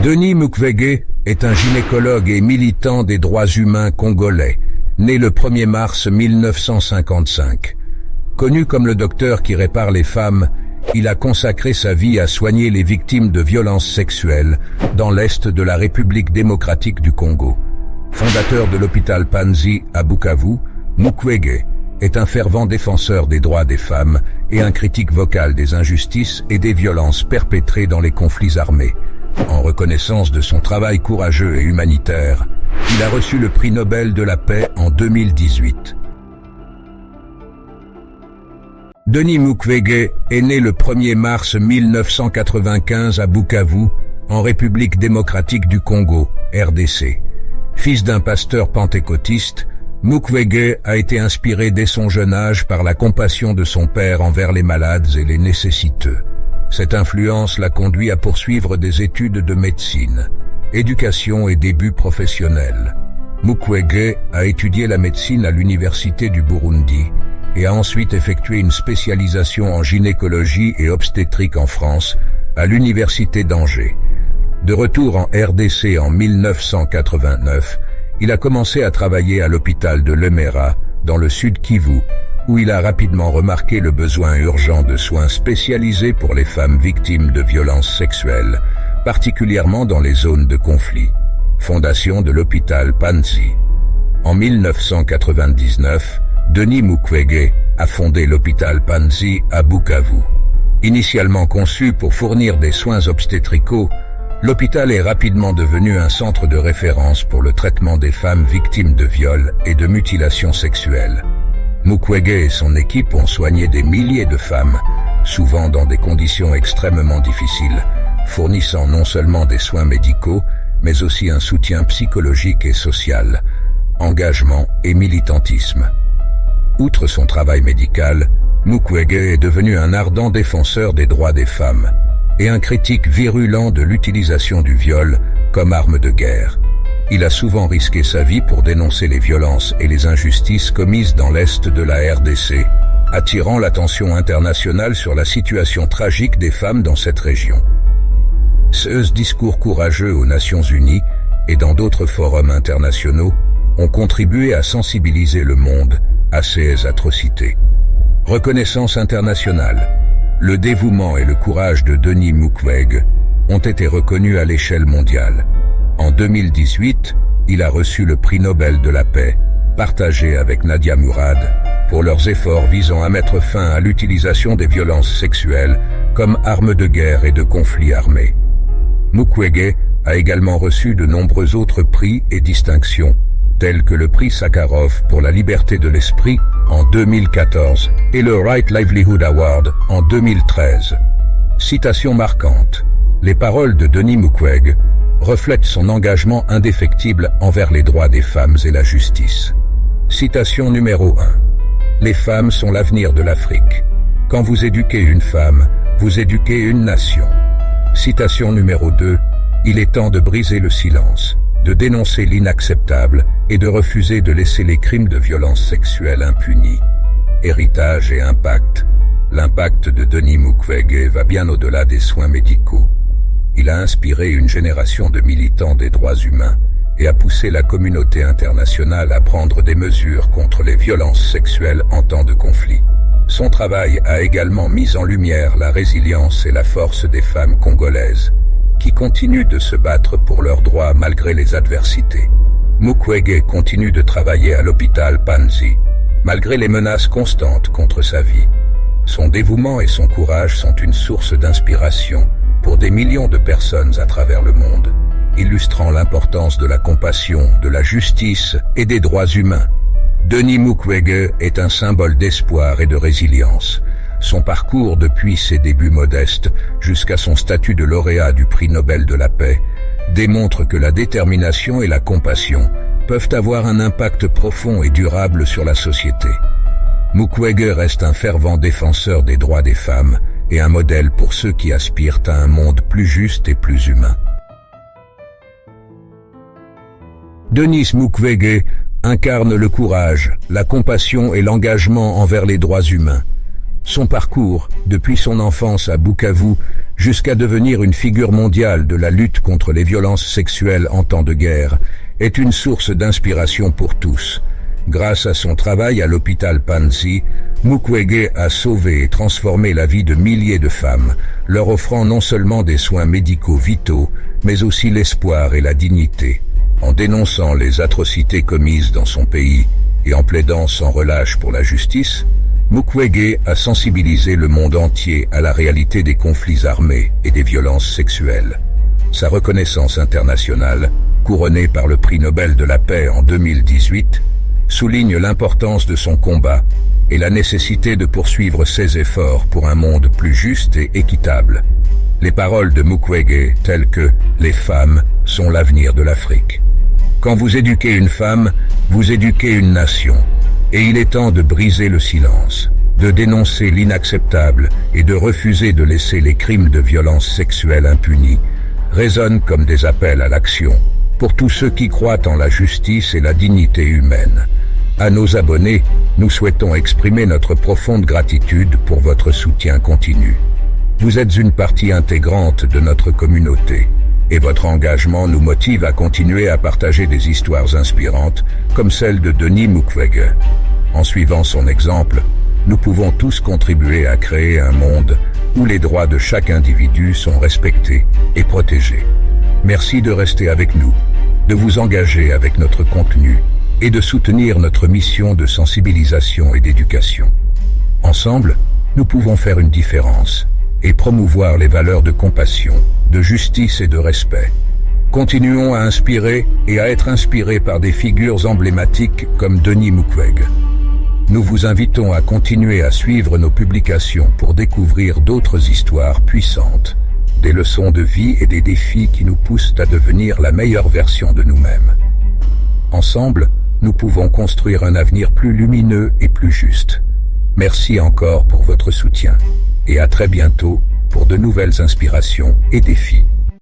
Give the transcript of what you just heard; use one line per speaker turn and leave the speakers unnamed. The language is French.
Denis Mukwege est un gynécologue et militant des droits humains congolais, né le 1er mars 1955. Connu comme le docteur qui répare les femmes, il a consacré sa vie à soigner les victimes de violences sexuelles dans l'est de la République démocratique du Congo. Fondateur de l'hôpital Panzi à Bukavu, Mukwege est un fervent défenseur des droits des femmes et un critique vocal des injustices et des violences perpétrées dans les conflits armés. En reconnaissance de son travail courageux et humanitaire, il a reçu le prix Nobel de la paix en 2018. Denis Mukwege est né le 1er mars 1995 à Bukavu, en République démocratique du Congo, RDC. Fils d'un pasteur pentecôtiste, Mukwege a été inspiré dès son jeune âge par la compassion de son père envers les malades et les nécessiteux. Cette influence l'a conduit à poursuivre des études de médecine, éducation et débuts professionnels. Mukwege a étudié la médecine à l'université du Burundi et a ensuite effectué une spécialisation en gynécologie et obstétrique en France, à l'université d'Angers. De retour en RDC en 1989, il a commencé à travailler à l'hôpital de Lemera, dans le sud Kivu, où il a rapidement remarqué le besoin urgent de soins spécialisés pour les femmes victimes de violences sexuelles, particulièrement dans les zones de conflit. Fondation de l'hôpital Panzi. En 1999, Denis Mukwege a fondé l'hôpital Panzi à Bukavu. Initialement conçu pour fournir des soins obstétricaux, l'hôpital est rapidement devenu un centre de référence pour le traitement des femmes victimes de viols et de mutilations sexuelles. Mukwege et son équipe ont soigné des milliers de femmes, souvent dans des conditions extrêmement difficiles, fournissant non seulement des soins médicaux, mais aussi un soutien psychologique et social, engagement et militantisme. Outre son travail médical, Mukwege est devenu un ardent défenseur des droits des femmes et un critique virulent de l'utilisation du viol comme arme de guerre. Il a souvent risqué sa vie pour dénoncer les violences et les injustices commises dans l'est de la RDC, attirant l'attention internationale sur la situation tragique des femmes dans cette région. Ce discours courageux aux Nations Unies et dans d'autres forums internationaux ont contribué à sensibiliser le monde à ces atrocités. Reconnaissance internationale. Le dévouement et le courage de Denis Mukwege ont été reconnus à l'échelle mondiale. En 2018, il a reçu le prix Nobel de la paix, partagé avec Nadia Murad, pour leurs efforts visant à mettre fin à l'utilisation des violences sexuelles comme arme de guerre et de conflits armés. Mukwege a également reçu de nombreux autres prix et distinctions, tels que le prix Sakharov pour la liberté de l'esprit en 2014 et le Right Livelihood Award en 2013. Citation marquante. Les paroles de Denis Mukwege reflètent son engagement indéfectible envers les droits des femmes et la justice. Citation numéro 1. Les femmes sont l'avenir de l'Afrique. Quand vous éduquez une femme, vous éduquez une nation. Citation numéro 2. Il est temps de briser le silence, de dénoncer l'inacceptable et de refuser de laisser les crimes de violence sexuelle impunis. Héritage et impact. L'impact de Denis Mukwege va bien au-delà des soins médicaux. Il a inspiré une génération de militants des droits humains et a poussé la communauté internationale à prendre des mesures contre les violences sexuelles en temps de conflit. Son travail a également mis en lumière la résilience et la force des femmes congolaises, qui continuent de se battre pour leurs droits malgré les adversités. Mukwege continue de travailler à l'hôpital Panzi, malgré les menaces constantes contre sa vie. Son dévouement et son courage sont une source d'inspiration pour des millions de personnes à travers le monde, illustrant l'importance de la compassion, de la justice et des droits humains. Denis Mukwege est un symbole d'espoir et de résilience. Son parcours depuis ses débuts modestes jusqu'à son statut de lauréat du prix Nobel de la paix démontre que la détermination et la compassion peuvent avoir un impact profond et durable sur la société. Mukwege reste un fervent défenseur des droits des femmes et un modèle pour ceux qui aspirent à un monde plus juste et plus humain. Denis Mukwege incarne le courage, la compassion et l'engagement envers les droits humains. Son parcours, depuis son enfance à Bukavu jusqu'à devenir une figure mondiale de la lutte contre les violences sexuelles en temps de guerre, est une source d'inspiration pour tous. Grâce à son travail à l'hôpital Panzi, Mukwege a sauvé et transformé la vie de milliers de femmes, leur offrant non seulement des soins médicaux vitaux, mais aussi l'espoir et la dignité. En dénonçant les atrocités commises dans son pays et en plaidant sans relâche pour la justice, Mukwege a sensibilisé le monde entier à la réalité des conflits armés et des violences sexuelles. Sa reconnaissance internationale, couronnée par le prix Nobel de la paix en 2018, souligne l'importance de son combat et la nécessité de poursuivre ses efforts pour un monde plus juste et équitable. Les paroles de Mukwege, telles que « Les femmes sont l'avenir de l'Afrique ». Quand vous éduquez une femme, vous éduquez une nation. Et il est temps de briser le silence, de dénoncer l'inacceptable et de refuser de laisser les crimes de violence sexuelle impunis, résonnent comme des appels à l'action pour tous ceux qui croient en la justice et la dignité humaine. À nos abonnés, nous souhaitons exprimer notre profonde gratitude pour votre soutien continu. Vous êtes une partie intégrante de notre communauté, et votre engagement nous motive à continuer à partager des histoires inspirantes comme celle de Denis Mukwege. En suivant son exemple, nous pouvons tous contribuer à créer un monde où les droits de chaque individu sont respectés et protégés. Merci de rester avec nous, de vous engager avec notre contenu et de soutenir notre mission de sensibilisation et d'éducation. Ensemble, nous pouvons faire une différence et promouvoir les valeurs de compassion, de justice et de respect. Continuons à inspirer et à être inspirés par des figures emblématiques comme Denis Mukwege. Nous vous invitons à continuer à suivre nos publications pour découvrir d'autres histoires puissantes, des leçons de vie et des défis qui nous poussent à devenir la meilleure version de nous-mêmes. Ensemble, nous pouvons construire un avenir plus lumineux et plus juste. Merci encore pour votre soutien et à très bientôt pour de nouvelles inspirations et défis.